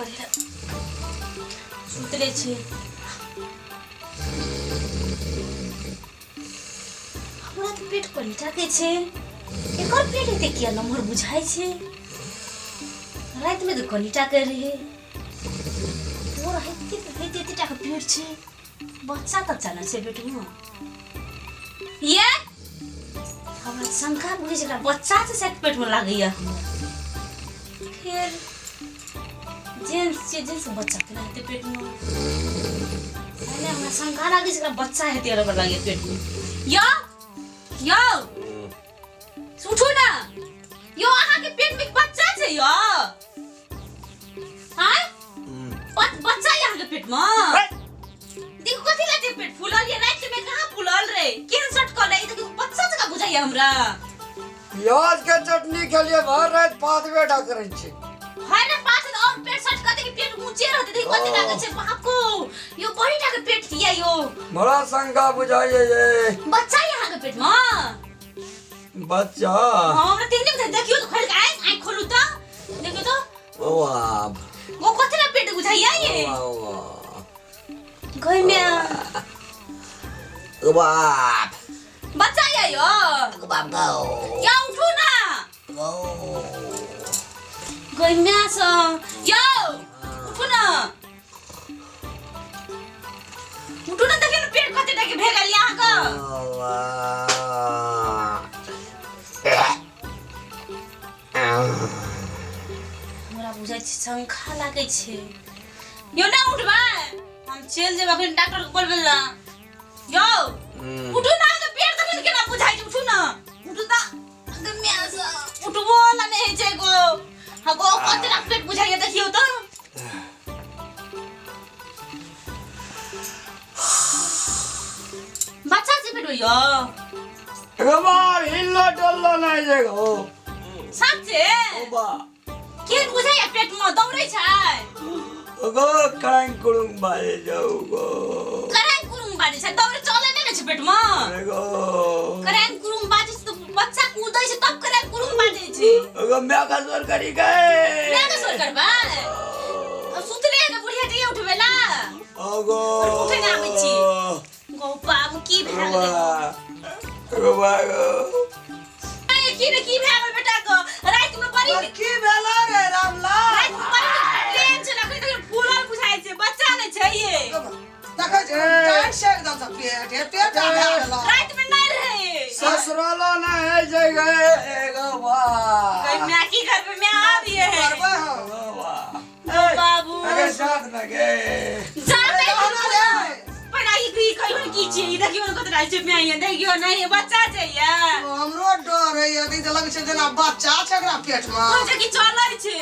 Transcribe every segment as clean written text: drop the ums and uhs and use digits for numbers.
करे सुतले छे हमरा तो पेट पर टाके छे एकर पेट एते किया नम्हर बुझाय छे रात में तो कनिटा कर रही और हेते टाका पेट छे बच्चा तक जाना छे पेट में ये हमरा शंका बुझे छे बच्चा से शायद पेट में लागैया फिर जेंस बच्चा के रहते पेट में मैंने हमरा शंका लागे छे बच्चा है तेरे पर लागे पेट में यो उठो ना यो अहाँ के पेट में बच्चा छे यो हां बच्चा यहाँ के पेट में देखो कथि लाते पेट फुलल ये रात में कहां फुलल रे केन शट कर ले देखो बच्चा से का बुझाइया हमरा प्याज के चटनी के लिए भर रात पात बेटा करे छे हाय रे पात और पेट शट करते कि पेट ऊंचे रहते देखो कथि लागे छे बापू यो बड़ी टा के पेट थिया यो बड़ा शंका बुझाइए ये बच्चा यहाँ के पेट में बच्चा हां हमरा तीन दिन देखियो तो खोल के आई खोलू तो देखियो तो वाह वो कथि ना पेट बुझाइया ये गई में वाह बच्चा ये यो बाबा क्या उठो ना गई में सो यो उठो ना देखियो पेट कथि टा के भेगल यहाँ का हमरा बुझाय छै शंका लागे छै यो ना उठबा हम चल जेबा फिर डॉक्टर को बोलबे ना यो उठो ना तो पेट कथि केना बुझाय छै उठो ना उठो ता गम्या से उठबो ना नहीं छै गो हगो कथि ना पेट बुझाय देखियो तो बच्चा से पेट यो गबार हिल्लो डोल्लो नहीं जेगो साचे ओबा के बुझाय पेट में दौड़ै छै गो करांग कुरुंग बाजे जाऊगो करांग कुरुंग बाजे छै दौड़ चले नहीं छै पेट में गो करांग कुरुंग बाजे तो बच्चा कूदै छै तब करांग कुरुंग बाजे छै गो मैं का जोर करी गए मैं का जोर करबा सुतले न बुढ़िया टे उठबेला ओगो उठे ना आबै छी गो बाबू की भए गेलै गो बागो की भए गेल बेटा को रात में बड़ी की भेला रे रामला रात में बड़ी प्लेन छै लकड़ी तो फूलल बुझाय छै बच्चा नै छै ये देखै छै टाइट से एकदम से पेट आ गेल रात में नहीं रहे ससुरालो ना है जगह एगो वाह गई मैं की करबे मैं आबिए करबे गो वाह बाबू अगर साथ में गए जाते पढ़ाई की छी देखियो कतरा छै मैं ये देखियो नहीं बच्चा छै या हमरो डर है यदि त लगे छै जेना बच्चा छै एकरा पेट में कोन छै कि चलै छै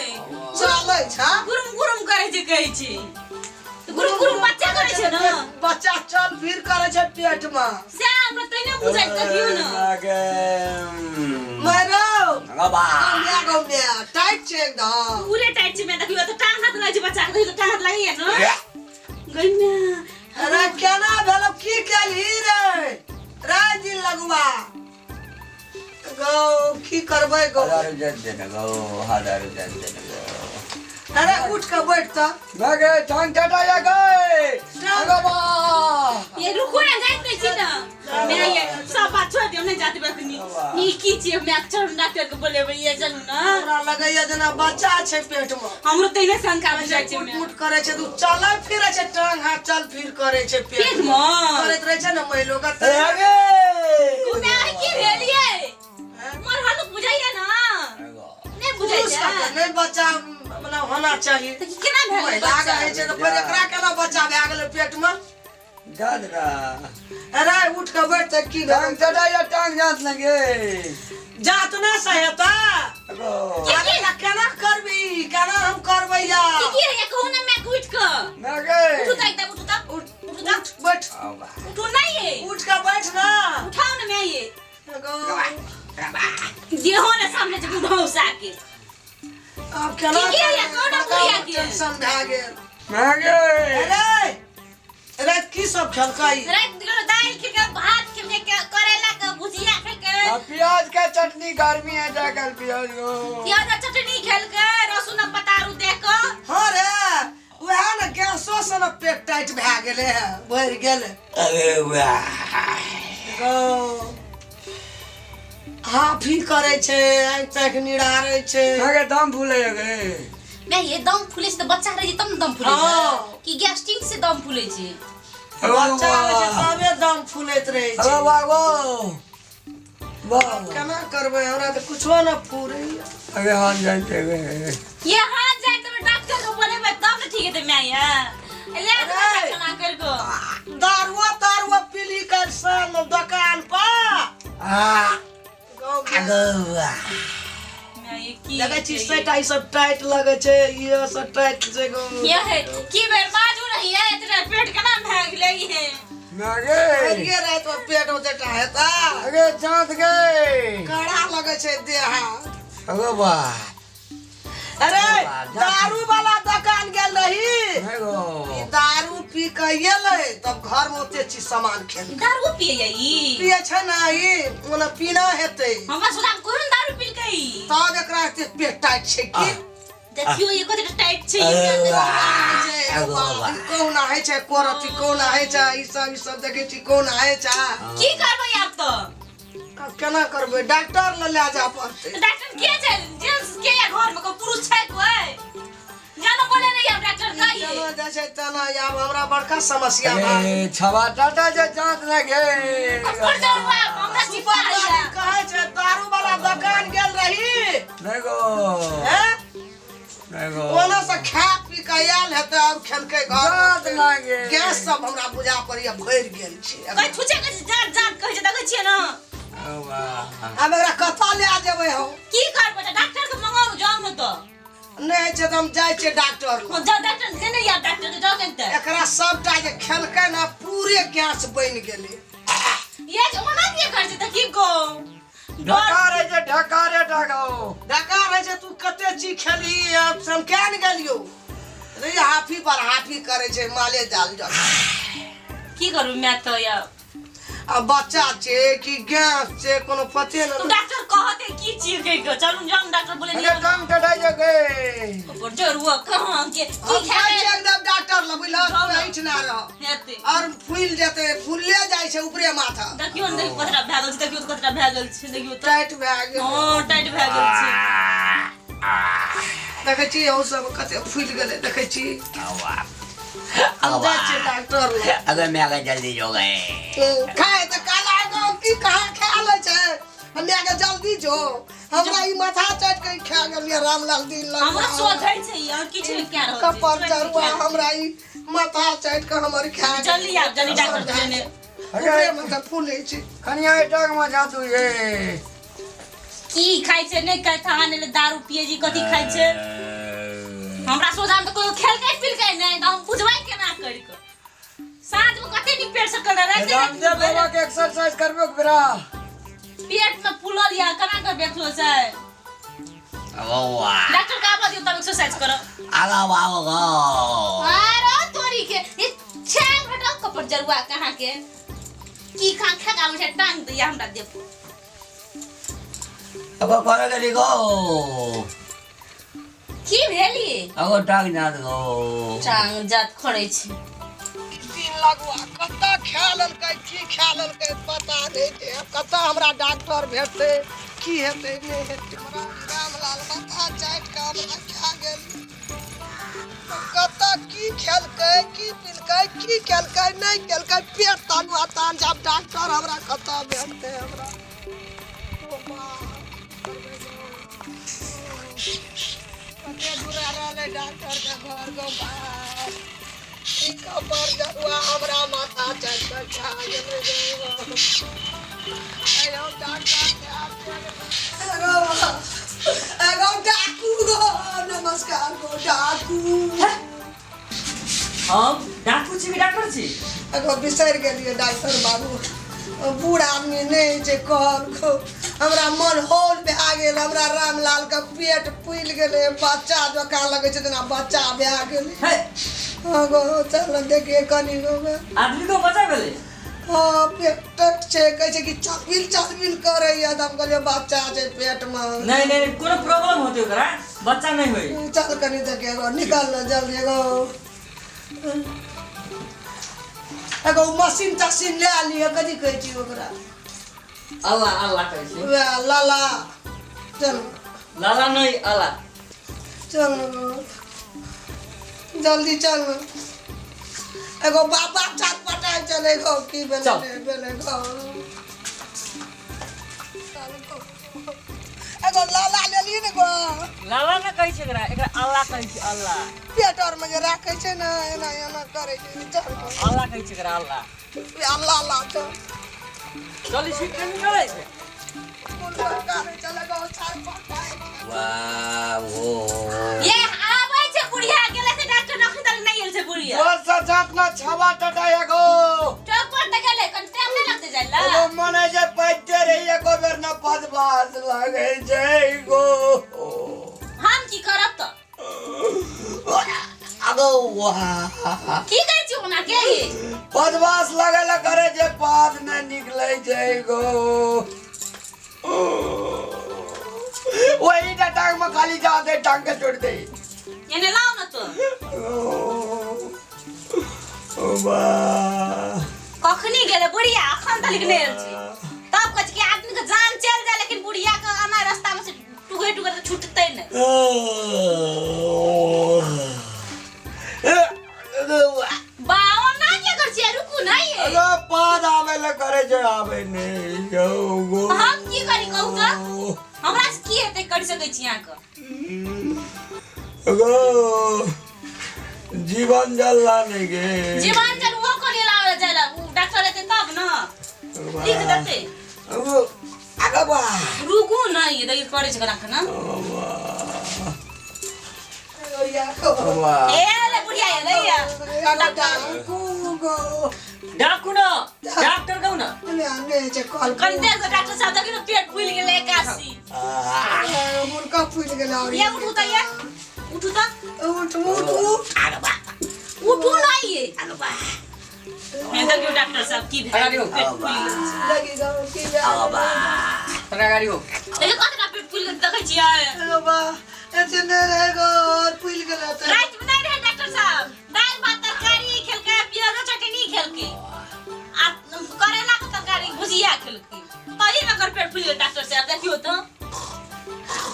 चलै छै गुरुम करे छै कहै छी गुरुम बच्चा करे छै ना बच्चा चल फिर करे छै पेट में से हमरा तइने बुझाइ देखियो ना लागे मारो गबा गम्या टाइट छै एकदम पूरे टाइट छै मैं देखियो तो टांग हाथ लगे छै बच्चा के तो टांग हाथ लगे ना गइना अरे केना भेल की केली रे राजी लगवा गो की करबै गो हजार जन गो हजार जन गो अरे उठ के बैठ त लगे टांग टटाया गए गबा ये रुको ना जाइत नहीं छी ना मैं ये सब बात छोड़ दियो नहीं जाते बकनी ई की छी मैं अक्षर डॉक्टर के बोलेबे ये जानू ना हमरा लगैया जेना बच्चा छै पेट में हमरो तइने शंका बुझाइ छै उठ करे छै तू चलै फिरै छै टांग हाथ चल फिर करे छै पेट में करैत रहे छै ना महिलो का लगे घूमे आई की भेलिए मोर हाल बुझाइया ना नहीं बुझाइया नहीं बच्चा मतलब होना चाहिए तो केना भेल महिला है छै तो फिर एकरा केना बच्चा भए गेलै पेट में दादरा अरे उठ के बैठ त की टांग टटाया टांग जात लगे जात ना सहेता गो अरे केना करबी केना हम करबै या की रे कहू ना मैं उठ के लगे उठू त एकदम उठू त उठू त बैठ उठू नहीं है उठ के बैठ ना उठाओ ना मैं ये गो जे हो ना सामने से बुढ़ऊ साके अब केना की रे कौन बुढ़िया के टेंशन भए गेल लगे अरे अरे की सब खेलकै रात दिनो दाल के भात के करेला के भुजिया के प्याज का चटनी गर्मी है जाकर प्याज को प्याज चटनी खेल के रसुन पतारू दे के हां रे गैसो से न पेट टाइट भए गेले है भरि गेले अरे वाह गौ हाफी करे छे आँखि ताँखि निड़ारे छे अगे दम फूले गे नहीं ये दम फूले से तो बच्चा रहे तब न दम फूले हाँ। कि गैस्ट्रिक से दम फूले छे बच्चा रहे छे तबे दम फूलैत रहे अरे छे वाह वाह केना करबै हमरा त कुछो न फूरे अगे हाथ जानते गे ये हाथ जाए तो डॉक्टर को बोले तब न ठीक है तो मैं यहाँ ले अरे। चला कर को दारुआ पीली कर सन दुकान पर आ गौ अगे वाह मैं ये की लगे छी सेटा ई सब टाइट लगे छे ये सब टाइट छे गौ ये है की बेर बाजू नहीं है इतना पेट केना भाग लगी है नागे ये रात में पेट होते हेता अगे जांच गे कड़ा लगे छे देह अगे वाह अरे दारू वाला दुकान गेल रही नहीं गो ई दारू पी के एले तब घर में ओते चीज सामान खेल दारू पिए ई पिए छे ना ई ओना पीना हेते हमरा सुधा कोन दारू पी गई तब एकरा एते पेट टाइट छे की देखियो ये कते टाइट छे कौन है छे कोरती कौन है छे ई सब देखे छी कौन है छे की करबै आप तो केना करबै डॉक्टर ल ले जा पड़ते डॉक्टर के छै जेंट्स के या घर में को पुरुष छै कोई जानो बोले नहीं अब डॉक्टर का जना ये जे छै तना आब हमरा बड़का समस्या बा अरे छवा टाटा जे जांच लगे पर जरूर हमरा सिपा है कहे छै दारू वाला दुकान गेल रही नहीं गो हैं नहीं गो ओना से खा पी के आयल हेते और खेलकै जांच घर लगे गैस सब हमरा बुझा पड़िया भरि गेल छै कोई छुचे के जान जान कहे छै देखे छियै ना अरे वाह अब एकरा कतऽ ले जेबै हो की करबै डॉक्टर के मंगाउ जाऊ न तो नहीं छै त हम जाइ छियै डॉक्टर लग जा डॉक्टर के नहीं या डॉक्टर के जाओ केनते एकरा सबटा जे खेलकै ना पूरे गैस बनि गेलै ये जो मना दिए कर छै त की गो ढकारे जे ढकारे ढकाओ डका रहे छै तू कते चीज खेली अब हम क्या न गेलियो रे हाफी पर हाफी करे छै माले जाल जा की करू मैं तो या अब बच्चा छै कि गैस छै कोनो पते तू न डॉक्टर कहते की चीज के चलू जाऊ डॉक्टर बोले अगे नहीं काम कटाई जे गे पर जरूर कहां के की अब खाए खाइ छै एकदम डॉक्टर ल बुझल बैठ ना रह हेते और फूल जेते फूलले जाइ छै ऊपरे माथा देखियो न कतरा भागल छै देखियो कतरा भागल छै देखियो त टाइट भए गेल हां टाइट भागल छै देखै छी ओ सब कते फूल गेलै देखै छी अब जाइ छै डॉक्टर ल अगर मैं अगर जल्दी जो गए खाए त काला गो की कहाँ खा ले छै हमे के जल्दी जो हमरा ई माथा चट के खा गेलिए रामलाल दिन लग हमरा सोधै छै यार किछ क्या रहत कपर चढ़वा हमरा ई माथा चट के हमर खा जल्दी आ जल्दी डॉक्टर के लेने अरे मन फूले छै कनिया टक में जा तू ये की खाइ छै नहीं खाइ था ने दारू पिए जी कथी खाइ छै हमरा सोधाम त कोई खेल के पील के नहीं त हम बुझवाई केना करि के साँझ में कते नहीं पेट से कर रहे रामदेव बाबा के एक्सरसाइज करबो बेरा पेट में फूलल या केना कर बैठलो छै वाह डॉक्टर का बात तब एक्सरसाइज कर आगा वाह गो अरे तोरी के ये छांग हटाओ कपड़ जरुआ कहां के की खा खा का मुझे टांग दिया हमरा देखो अब करे गली गो की भेली अब टांग जा गो टांग जात खड़े छै दिन लगवा कत्ता खा लेलकै की खा लेलकै पता नहीं छै अब कत्ता हमरा डॉक्टर भेटतै की हेतै नहीं हेतै हमरा रामलाल माथा चट के हमरा खा गेल कत्ता की खेलकै की पिलकै की केलकै नहीं केलकै पेट तानु तान जब डॉक्टर हमरा कत्ता भेटतै हमरा ओ मां कते दूर रहले डॉक्टर के घर गो बाहर ई कपर जरुआ हमरा माथा चट के खा गेलै अयो डॉक्टर एगो डाकू गो नमस्कार गो डाकू हम डाक्टर छी डॉक्टर छी एगो बिसरि गेलियै डॉक्टर बाबू बूढ़ आदमी नहीं छै कहल को हमरा मन हौल भए गेल हमरा रामलाल के पेट फूलि गेलै बच्चा जकाँ लगै छै जेना बच्चा भए गेलै हे हाँ गो चल देखिए कनी गो आदमी को बचा गेले हाँ पेट छै कहै छै कि चलबिल करैया त हम कहलियै बच्चा छै पेट में नहीं नहीं कोनो प्रॉब्लम होते ओकरा बच्चा नहीं होई चल कनी देखे गो निकल न जल्दी गो एगो मशीन तशीन ले आलिए कथी कहै छी ओकरा अल्लाह अल्लाह कहै छी वे लाला चल लाला नहीं अल्लाह चल जल्दी चल एगो बाबा चाट पटाए चले गो की चल। बेले गो एगो लाला ले ली ने गो लाला ना कहै छै एकरा अल्लाह कहै छै अल्लाह पेट और में जे राखै छै ना एना एना करे छै चल अल्लाह कहै छै एकरा अल्लाह वे अल्लाह अल्लाह चल चली छी ट्रेनिंग करे छै कौन करे चले गो चाट पटाए ये आबै छै बुढ़िया गेले से डॉक्टर नखन तक नहीं आइल छै बुढ़िया जोर से जातना छवा टटाए गो चौक पर तक गेले कन टाइम नहीं लगते जाला एगो मने जे पैते रही एको बेर न पदबास लागे छै गो हम की करब त अगो वाह की कहै छी ओना के पदबास लगेला करे जे पाद न निकले छै गो वही टांग में खाली जा दे टांग के छोड़ दे एने लाओ न तो ओ बा कखनी गेले बुढ़िया अखन तक नहीं आइल छै तब कछ के आदमी के जान चल जाए लेकिन बुढ़िया के आना रास्ता में से टुगे टुगे तो छूटते नहीं बावन ना के कर छी रुकू ना ये अगो पाद आवे ले करे जे आवे नहीं जाओ गो हम की करी कहू तो हमरा से की हेते कर सकै छी यहाँ के अगो जीवन जल्ला नहीं गे जीवन जल वो करे लावे जाला डॉक्टर लेते तब ना लिख देते अगो आगा बा रुकू ना ये देखि करे छै कना ना बा ए ले बुढ़िया ये ले या डाकू ना डॉक्टर कहू ना कन देख डॉक्टर साहब देखि न पेट फूल गेले एकासी मुर्गा फूल गेला ये उठू त ये उठू त उठू ना ये मैं देखियो डॉक्टर साहब की अरे हो। पेट फूल गेले लगेगा की बा तना गाड़ी हो ए कतना पेट फूल गेले देखै छियै बा ऐसे न रहेगा और फूल गेला त रात में नहीं रहे डॉक्टर साहब दाल भात तरकारी खेलके प्याज चटनी खेलके आ करेला के तरकारी भुजिया खेलके तही न कर पेट फूल गेले डॉक्टर साहब देखियो तो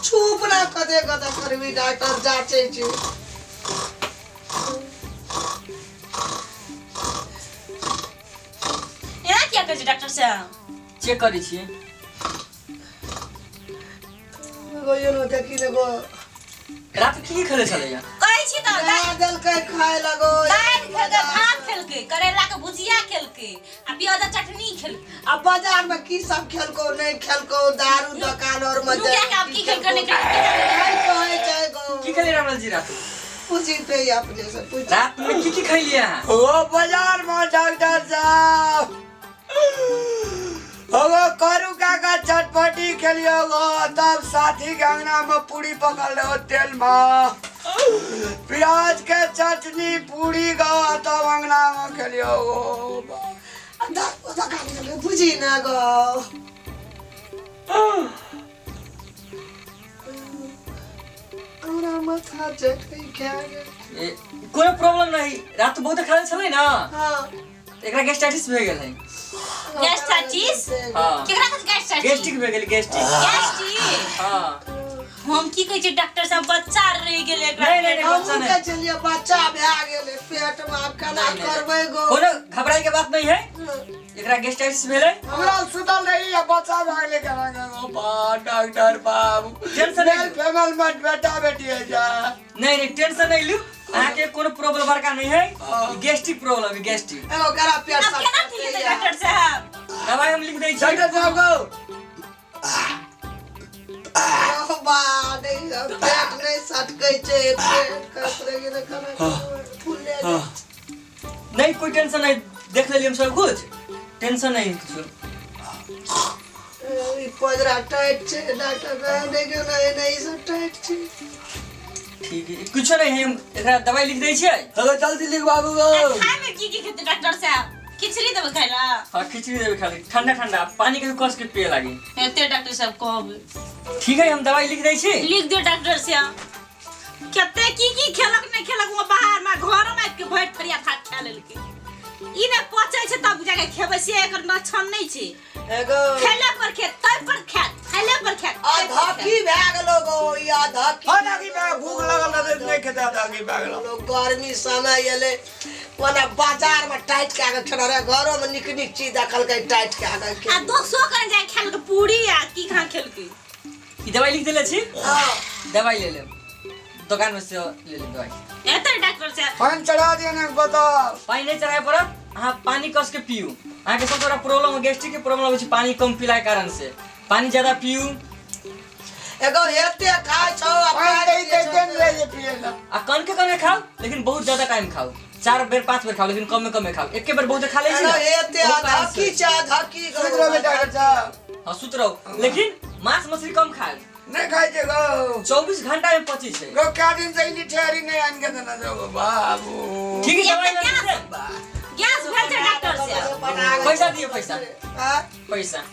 चुप ना कदे कदा करबी डॉक्टर जाचे छी एना क्या कहै छै डॉक्टर साहब चेक करै छी गो यो न देखि लगो रात की खेले चले या कहै छी त दाल के खाए लगो दाल खेलके भात खेलके करेला के भुजिया खेलके आ प्याज चटनी खेलके अब बाजार में की सब खेलको नहीं खेलको दारू दुकान और मजे क्या क्या की खेल करने का कहे जाएगो की खेले रामलाल जी रात पूछी पे अपने से पूछ रात में की खैलिया ओ बाजार में डॉक्टर साहब अगो करू काका चटपटी खेलियो गो तब साथी के अंगना में पूरी पकड़ लो तेल में प्याज के चटनी पूरी गो तब अंगना में खेलियो गो दादा खाने में पूछी ना गो हमरा माथा झटके क्या गे कोनो प्रॉब्लम नहीं रात बहुत खाले चले ना हां एकरा गैस्ट्राइटिस भए गेल है गैस्ट्राइटिस हां केकरा के गैस्ट्राइटिस गैस्ट्रिक भए गेल गैस्ट्रिक गैस्ट्रिक हां हम की कहै छै डॉक्टर साहब बच्चा रह गेले नहीं, हम बच्चा नहीं। के चलिए बच्चा भए गेले पेट में आप केना करबै गो कोनो घबराई के बात नहीं है एकरा गैस्ट्राइटिस भेले हमरा सुतल रही है बच्चा भागले करा गो बा डॉक्टर बाबू टेंशन नहीं फैमिली में बेटा बेटी है जा नहीं टेंशन नहीं लू आके कोनो प्रॉब्लम बड़का नहीं है गैस्ट्रिक प्रॉब्लम है गैस्ट्रिक एगो करा पेट अब केना ठीक है डॉक्टर साहब दवाई हम लिख दै छी डॉक्टर साहब गो बा नहीं पेट नहीं सटकै छै पेट कसरे गेले कना फूले नहीं कोई टेंशन नहीं देख लेलिए हम सब कुछ टेंशन नहीं कुछ ई पजरा टाइट छै डॉक्टर कहने के नहीं सब टाइट छै ठीक है कुछ नहीं हम एकरा दवाई लिख दै छियै हेलो जल्दी लिख बाबू गो खाए में की खेते डॉक्टर साहब खिचड़ी देबे खाइला हां खिचड़ी देबे खाली ठंडा ठंडा पानी के कस के पिए लागी एते डॉक्टर साहब कहब ठीक है हम दवाई लिख दै छी लिख दियो डॉक्टर साहब कते की खेलक नहीं खेलक वो बाहर में घर में के बैठ फरिया भात खा लेलके ई ने पचै छै तब जाके खेबै से एकर लक्षण नहीं छै एगो खेले पर खेत तै पर खेत खेले पर खेत आधा की भए गेलो गो ई आधा की आधा की भए भूख लगल रहे नहीं खेते आधा की भए गेल लोग गर्मी समय एले ओना बाजार में टाइट के के खेल रहे घरों में निक निक चीज देखल के टाइट के के आ 200 कर जाय खेल के पूरी आ की खा खेल के ई दवाई लिख देले छी हां दवाई ले ले दुकान में से ले ले दवाई एते डॉक्टर से पानी चढ़ा दिया ने बताओ पानी नहीं चढ़ाए पड़त अहाँ पानी कस के पियू अहाँ के सबसे बड़ा प्रॉब्लम गैस्ट्रिक के प्रॉब्लम होइ छै पानी कम पीला के कारण से पानी ज्यादा पियू एगो हेते खाय छौ पानी दे दे ले ये पिएला आ कम के कम खाओ लेकिन बहुत ज्यादा टाइम खाओ 4 बेर 5 बेर खाओ लेकिन कम में कम खाओ एक बेर बहुत खा ले छी एगो ना हेते आधा की चा आधा की सुतरो बेटा अच्छा हां सुत रहो लेकिन मांस मछली कम खाओ नहीं खाई जे गो 24 घंटा में पची छै गो क्या दिन से इनी ठहरी नहीं आन के देना जो बाबू ठीक है दवाई ले ले गैस भेल छै डॉक्टर से पैसा दियो पैसा हां पैसा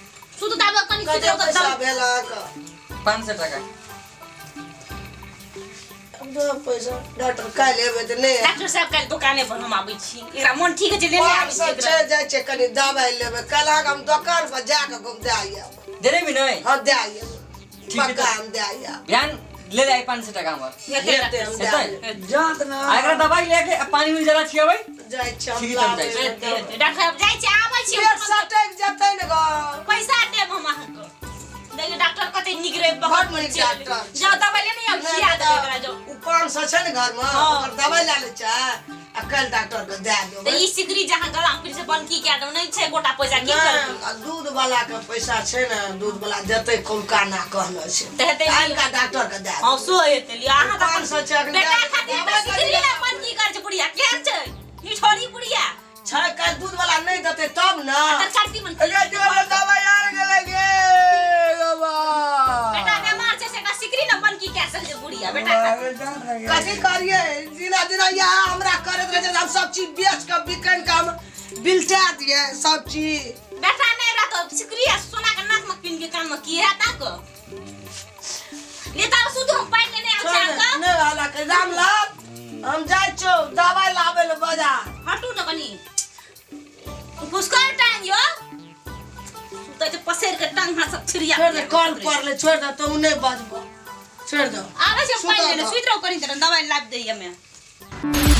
सुत दाबा कनी कते सुत पैसा दाबा भेला का 500 टका अब दो पैसा डॉक्टर काल लेबे त नहीं डॉक्टर साहब कल दुकाने पर हम आबै छी एकरा मन ठीक छै ले ले आबै छी सब छै जाय छै कनी दवाई लेबे कल हम दुकान पर जाके घूम दे आइए दे देबी नहीं हां दे आइए ठीक है पक्का हम दे आइए ध्यान ले ले 500 टका हमर हेते हम दे आइए जात ना अगर दवाई लेके पानी में जरा छियबै जाय छै ठीक हम है, जाय छै। डॉक्टर साहब जाय छै आबै छी पेट सटक जतै न गो पैसा देब हम अहाँके देखिए डॉक्टर कते निगरे बहुत नीक डॉक्टर। जाओ दवाई लेने आउ खिया देब एकरा जाओ उ 500 छै न घर में ओकर दवाई ले ले छै आ कल डॉक्टर के दे तो देबै ई सिकरी जहां गला फिर से बन की क्या दो नहीं छै गोटा पैसा की कर आ दूध वाला के पैसा छै न दूध वाला देतै कोलका ना कहने छै ते हेतै काल का डॉक्टर के दे हां सो हेतै लिया अहाँ त 500 छै बेटा खातिर तो सिकरी ना बन की कर छै बुढ़िया केहन छै ई छोरी बुढ़िया छै कल दूध वाला नहीं देतै तब न तर करती मन अरे जो दवाई आ गेले गे बाबा बेटा बीमार छै सेटा सिकरी ना बन की कैसे छै बुढ़िया बेटा खातिर कथी करिए जिना जिना यहाँ हमरा करत रहे हम सब चीज बेच के बिकन के हम बिलटा दिए सब चीज बेटा नहीं रहा तो सिकरी सोना के नाक में पिन के कान में की है ताको लेता सुध हम पाई लेने आउ छै का नहीं वाला के रामलाल हम जाय छौ दवाई लाबे ले बाजार हटू न बनी पुष्कर टाइम यो तो जे पसेर के टांग हाथ सब छिरिया छोड़ दे कॉल कर ले छोड़ दे तू नहीं बजबो छोड़ दो आवे से पाई लेने सुइत रहो करी तरह दवाई लाभ दे हमें